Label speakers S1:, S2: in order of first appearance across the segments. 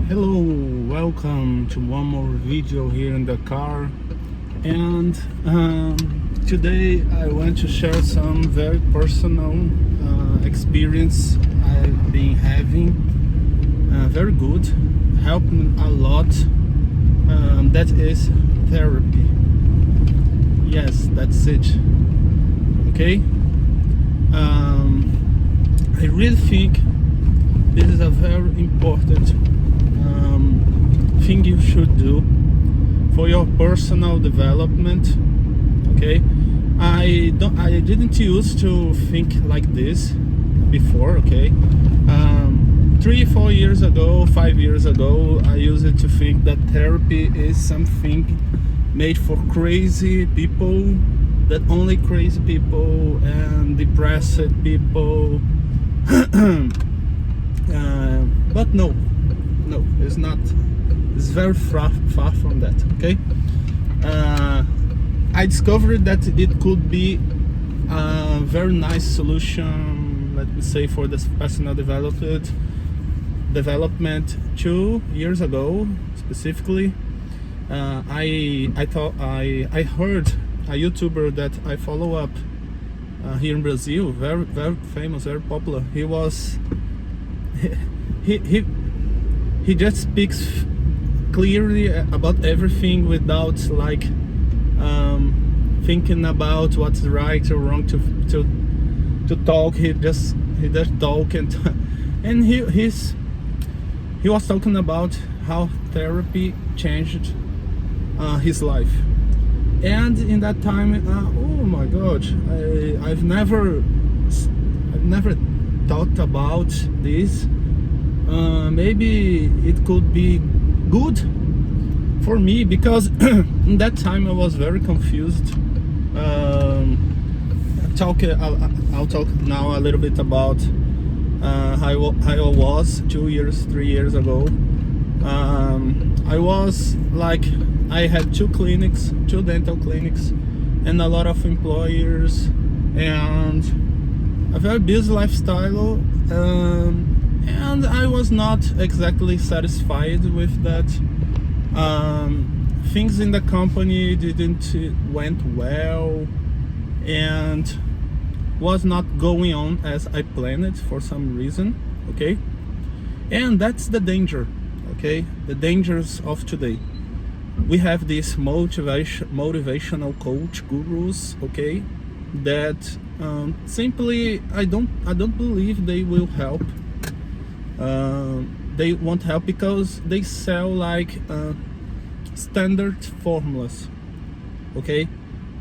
S1: Hello, welcome to one more video here in the car. And today I want to share some very personal experience I've been having. Very good, helping a lot. That is therapy. Yes, that's it. Okay. I really think this is a very important thing you should do for your personal development. Okay, I didn't used to think like this before. Okay, 3-4 years ago, 5 years ago, I used to think that therapy is something made for crazy people, that only crazy people and depressed people. But no, it's not. It's very far from that. Okay, I discovered that it could be a very nice solution, let me say, for this personal development 2 years ago specifically. I thought I heard a YouTuber that I follow up here in Brazil, very famous, very popular. He was he just speaks clearly about everything without like thinking about what's right or wrong to talk. He just talk and he was talking about how therapy changed his life. And in that time, oh my God, I've never thought about this. Maybe it could be good for me, because in that time I was very confused. I'll talk now a little bit about how I was 3 years ago. I was like, I had two dental clinics, and a lot of employers, and a very busy lifestyle, and I was not exactly satisfied with that. Things in the company didn't went well, and was not going on as I planned for some reason. Okay, and that's the danger. Okay, the dangers of today. We have these motivational coach gurus. Okay, that simply I don't believe they will help. They won't help because they sell like standard formulas. Okay,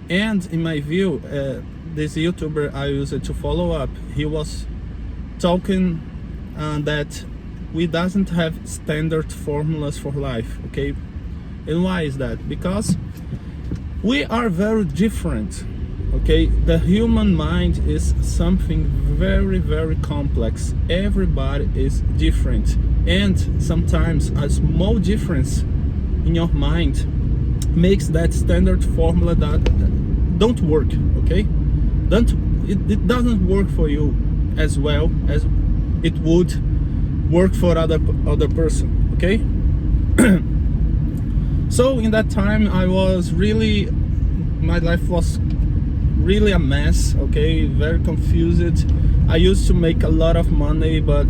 S1: and in my view, this YouTuber I used to follow up, he was talking that we doesn't have standard formulas for life. Okay, and why is that? Because we are very different. Okay, the human mind is something very complex. Everybody is different, and sometimes a small difference in your mind makes that standard formula that don't work. Okay, it doesn't work for you as well as it would work for other person. Okay. So in that time my life was really a mess. Okay, very confused. I used to make a lot of money, but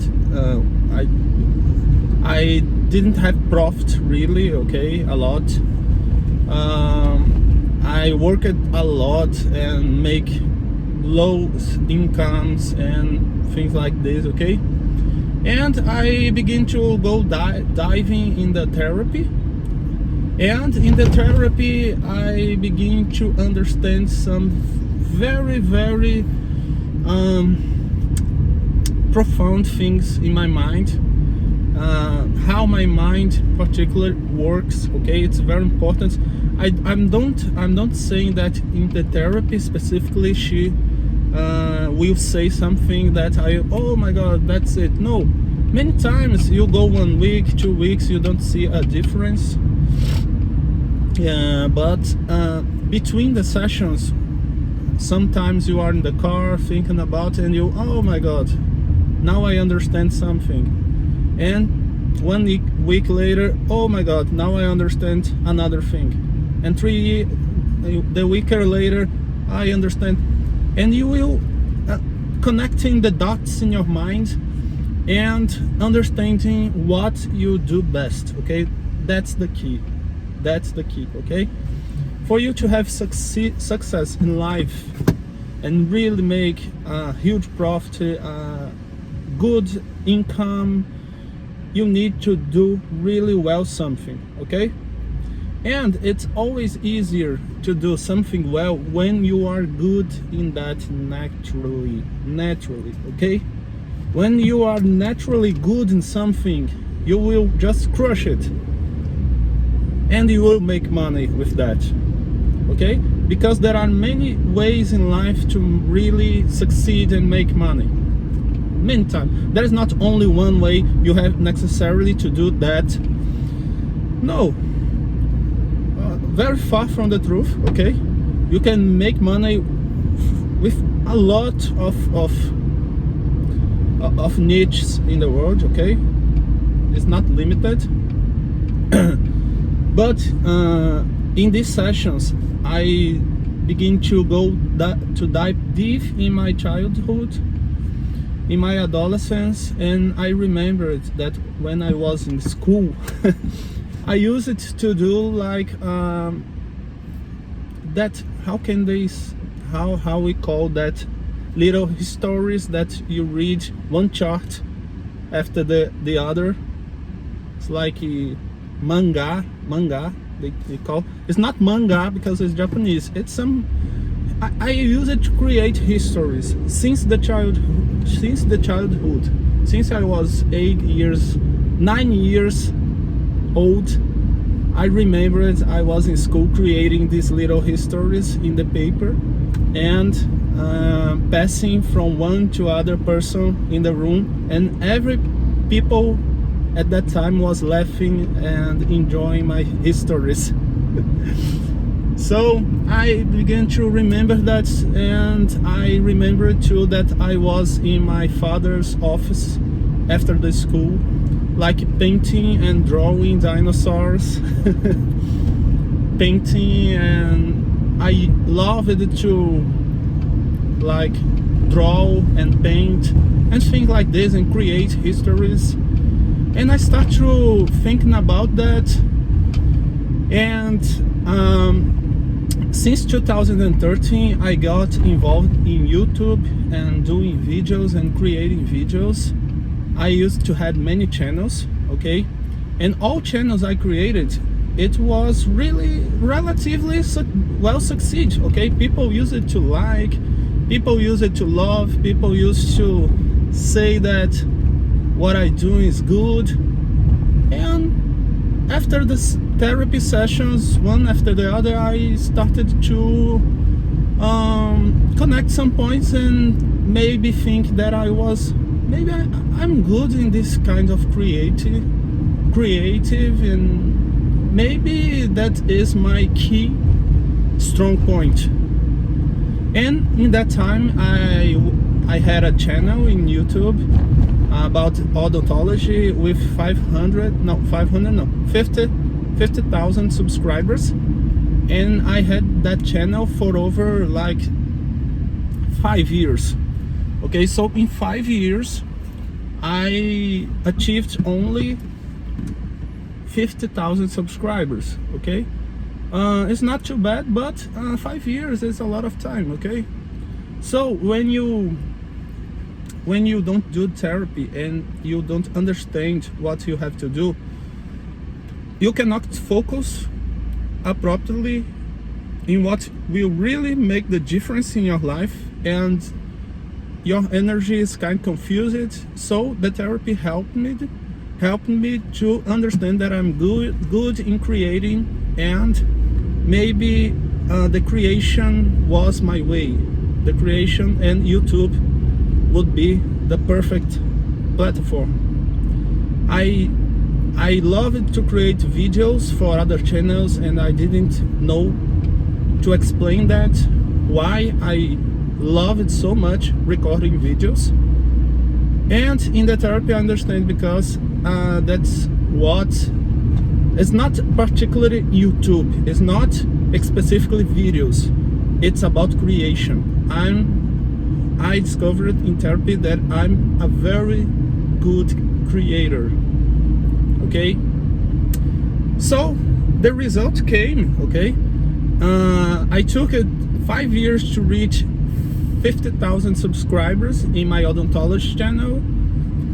S1: I didn't have profit really. Okay, a lot. I worked a lot and make low incomes and things like this. Okay, and I begin to go diving in the therapy. And in the therapy, I begin to understand some very profound things in my mind, how my mind particularly works. Okay, it's very important. I'm not saying that in the therapy specifically she will say something that oh my God, that's it. No, many times you go 1 week, 2 weeks, you don't see a difference. Yeah, but between the sessions, sometimes you are in the car thinking about, and oh my God, now I understand something. And week later, oh my god, now I understand another thing. And the week later, I understand. And you will connecting the dots in your mind and understanding what you do best. Okay, that's the key. That's the key. Okay, for you to have success in life and really make a huge profit, good income, you need to do really well something. Okay, and it's always easier to do something well when you are good in that naturally. Okay, when you are naturally good in something, you will just crush it and you will make money with that. Okay, because there are many ways in life to really succeed and make money. Many times there is not only one way you have necessarily to do that. No, very far from the truth. Okay, you can make money with a lot of niches in the world. Okay, it's not limited. But in these sessions I begin to dive deep in my childhood, in my adolescence, and I remembered that when I was in school I used it to do like that, how we call that, little stories that you read one chart after the other. It's like manga they call. It's not manga because it's Japanese. It's some, I use it to create histories since the childhood, since I was 9 years old. I remembered I was in school creating these little histories in the paper and passing from one to other person in the room, and every people at that time was laughing and enjoying my histories. So I began to remember that, and I remember too that I was in my father's office after the school, like painting and drawing dinosaurs. Painting, and I loved to like draw and paint and things like this and create histories. And I start to thinking about that, and since 2013 I got involved in YouTube and doing videos and creating videos. I used to have many channels, okay, and all channels I created, it was really relatively well succeed. Okay, people use it to like, people use it to love, people used to say that what I do is good. And after the therapy sessions, one after the other, I started to connect some points and maybe think that I'm good in this kind of creative, and maybe that is my key strong point. And in that time I had a channel in YouTube about odontology with 50,000 subscribers, and I had that channel for over like 5 years. Okay, so in 5 years I achieved only 50,000 subscribers. Okay, it's not too bad, but 5 years is a lot of time. Okay, so when you don't do therapy and you don't understand what you have to do, you cannot focus appropriately in what will really make the difference in your life, and your energy is kind of confused. So the therapy helped me to understand that I'm good in creating, and maybe the creation was my way. The creation, and YouTube would be the perfect platform. I loved to create videos for other channels, and I didn't know to explain that, why I love it so much recording videos. And in the therapy I understand, because that's what, it's not particularly YouTube, it's not specifically videos, it's about creation. I discovered in therapy that I'm a very good creator. Okay, so the result came. Okay, I took it 5 years to reach 50,000 subscribers in my odontology channel.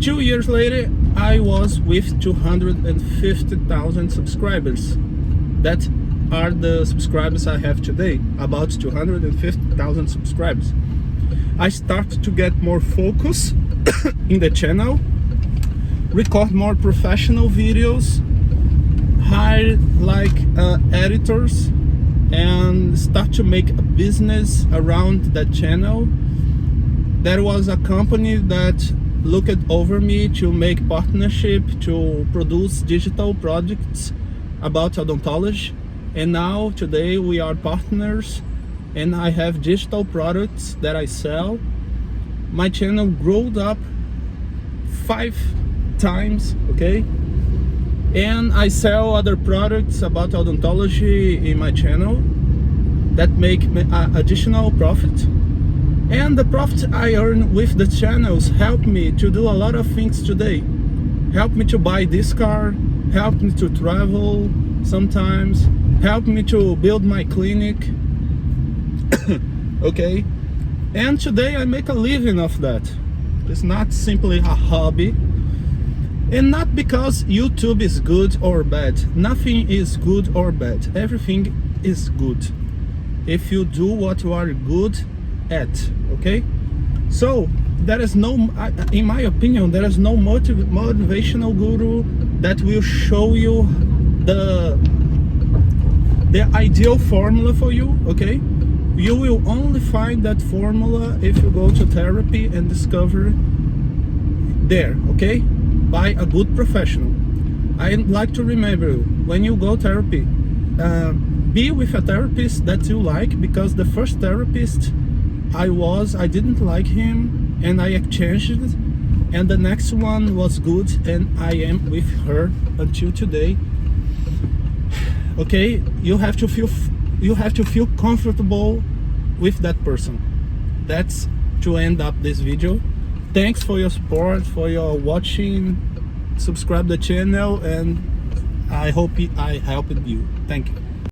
S1: 2 years later, I was with 250,000 subscribers. That are the subscribers I have today, about 250,000 subscribers. I started to get more focus in the channel, record more professional videos, hire editors, and start to make a business around that channel. There was a company that looked over me to make partnership to produce digital projects about odontology, and now today we are partners, and I have digital products that I sell. My channel grew up 5 times, okay? And I sell other products about odontology in my channel that make additional profit. And the profit I earn with the channels help me to do a lot of things today. Help me to buy this car, help me to travel sometimes, help me to build my clinic. Okay, and today I make a living of that. It's not simply a hobby, and not because YouTube is good or bad. Nothing is good or bad. Everything is good if you do what you are good at. Okay, so there is no, in my opinion, there is no motivational guru that will show you the ideal formula for you. Okay, you will only find that formula if you go to therapy and discover there, okay, by a good professional. I'd like to remember, when you go therapy, be with a therapist that you like, because the first therapist I didn't like him, and I exchanged it, and the next one was good, and I am with her until today. Okay, you have to feel comfortable with that person. That's to end up this video. Thanks for your support, for your watching. Subscribe the channel, and I hope I helped you. Thank you.